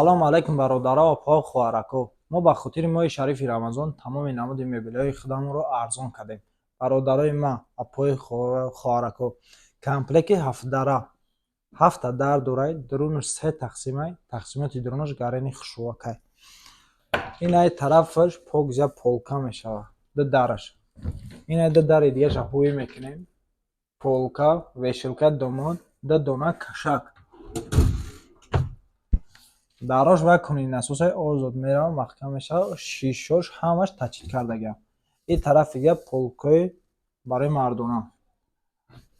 салом алайкум бародаро опаҳо хоҳарако. Мо ба хотири моҳи шарифи рамазон тамоми намуди мебелҳои худамонро арзон кардем. Бародарои ман, опаҳои хоҳарако, комплекти ҳафтдара, 7 дар дорад, дарунаш 3 тақсимай, тақсимоти дарунаш гарени хушрувакай. Инай тарафаш пок зия полка мешавад, ду дараш. Инай ду дари дигаша ҳуӣ мекунем. Полка, вешилка домон, ду дона кашак. Дарош ва кунини насосай озод меравад, маҳкам мешавад, шишош ҳамаш тачид кардагиам. Ин тарафи дига полкаи барои мардона.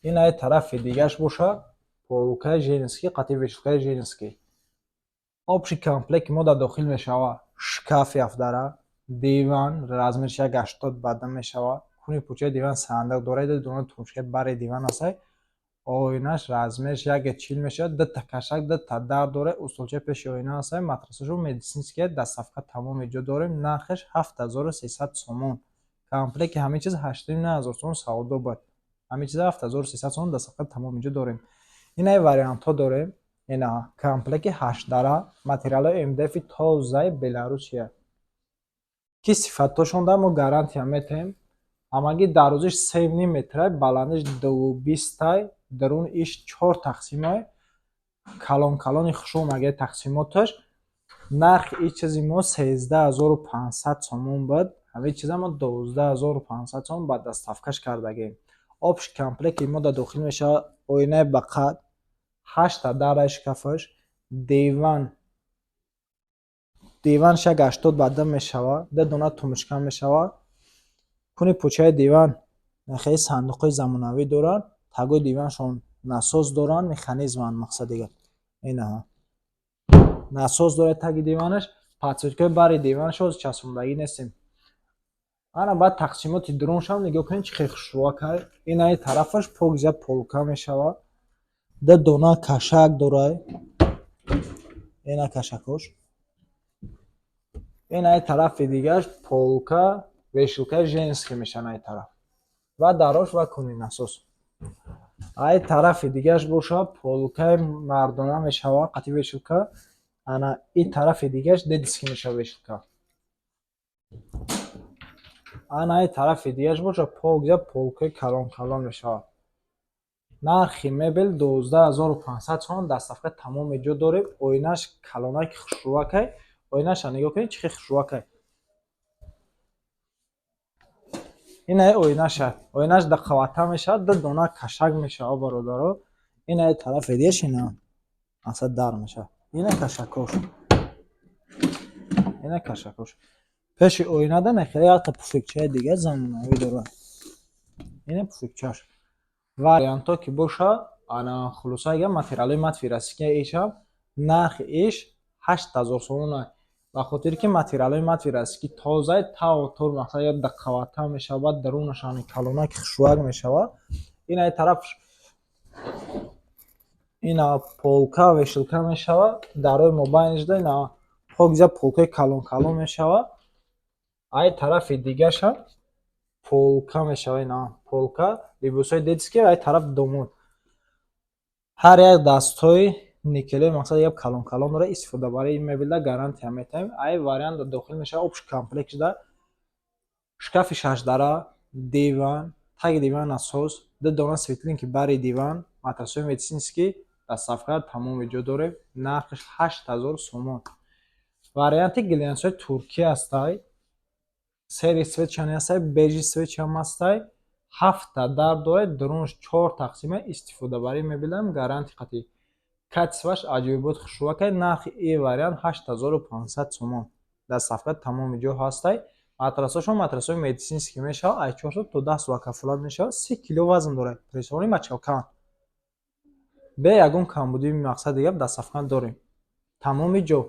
Инай тарафи дигаш бошад полкаи женский, қатъи вешилкаи женский. Общий комплекти мо дар дохил мешавад шкафи ҳафтдара, диван размериш 1,80 ба 2 мешавад. Куни пӯчаи диван сандуқ дорад, дона тумшка бари диван ҳастад. Оинаш размериш 1,40 мешавад, дута кашак, дута дар дорад, устолчаи пеши оина ҳастад. Матрасашо медицинские дастсафка тамоми ҷо дорем. Нархаш 7300 сомон. Комплекти ҳамин чиз 8900 сомон савдо буд. Ҳамин чиза 7300 сомон дастсафка тамоми ҷо дорем. Инай вариантҳо дорем. Ина комплекти 8 дара, материалҳои МДФ-и тозаи Беларусия. Ки сифатҳошон дар мо гарантия метаҳем. Ҳамагӣ дарозиш 3,5 метрай, баландиш 220 дарун иш 4 тақсимай, калон-калони хушрӯ маги тақсимоташ. Нархи ин чизи мо 13500 сомон буд. Ҳамин чиза мо 12500 сомон ба дастафкаш кардагем. Общий комплекти мо дар дохил мешавад оинаи ба қад, 8 дара шкафаш, диванш 1,80 ба 2 мешавад, ду дона тумучка мешавад. Куни пӯчаи диван хеле сандуқҳои замонавӣ дорад. Тагои диваншон насос доранд, механизманд мақсадига. Инаҳа. Насос дорад таги диванаш, подсветкаи бари диванашо часпондагӣ нестем. Ана баъд тақсимоти дарунашам нигоҳ кунед чӣ хеле хушрувакай. Инаи тарафаш пок зия полка мешавад. Ду дона кашак дорад. Ина кашакош. Инаи тарафи дигаш полка, вешилкаи женский мешавад ай тараф. Ва дарош ва кунини насос. Ай тарафи дигаш бошад полкаи мардона мешавад, қатъи вешилка. Ана ин тарафи дигаш дедиски мешавад вешилка. Ана ай тарафи дигаш бошад пок зия полкаи калон-калон мешавад. Нархи мебел 12500 сомон, дастафка тамоми ҷо дорем. Оинаш калонаки хушрувакай. Оинаша нигоҳ кунед чӣ хеле хушрувакай. Инаи оинаша. Оинаш дақавата мешавад, ду дона кашак мешавад бародаро. Инаи тарафи дигаш ина асла дар мешавад. Ина кашакош. Ина кашакош. Пеши оинада нахеле ҳатто пуфикчаи дига замонавӣ дорад. Ина пуфикчаш. Вариантҳо ки бошад, ана хулоса ага материалҳои матфи растика ишам нархи иш 8000 сомон. Ба хотире ки материалҳои матфи растики тозаи тавотор мақсад як дақавата мешавад, дарунаш ани калонаки хушрувак мешавад. Инаи тараф ина полка вешилка мешавад. Дарои мобайниш да ина пок зия полкаи калон-калон мешавад. Ай тарафи дигашам полка мешавад. Ина полка либосҳои детские, ай тараф домон. Ҳар як дастҳои никеле мақсад як калон-калон дора истифодабарии мебелда гарантия метаҳем. Ай вариант дохил мешавад общий комплекти да шкафи 6 дара, диван, таги диван насос, ду дона светлинки бари диван, матрасҳои медицинский, дастсафка тамоми ҷо дорем. Нархаш 8000 сомон. Варианти глянсҳои туркӣ ҳастай. Сери светчани ҳастай, бежи светчам ҳастай. 7 дар дорад, дарунаш 4 тақсимай, истифодабарии мебелдам гаранти қатъӣ. Качестваш аҷоибот хушрувакай. Нархи ин вариант 8500 сомон. Дастсафка тамоми ҷо ҳастай. Матрасашон матрасҳои медицинский мешавад. Ай 400 то 10 соат кафолат мешавад. 30 кило вазн дорад. Пресони мачалкан. Бе ягон камбудии мақсади гап дастсафка дорем. Тамоми ҷо.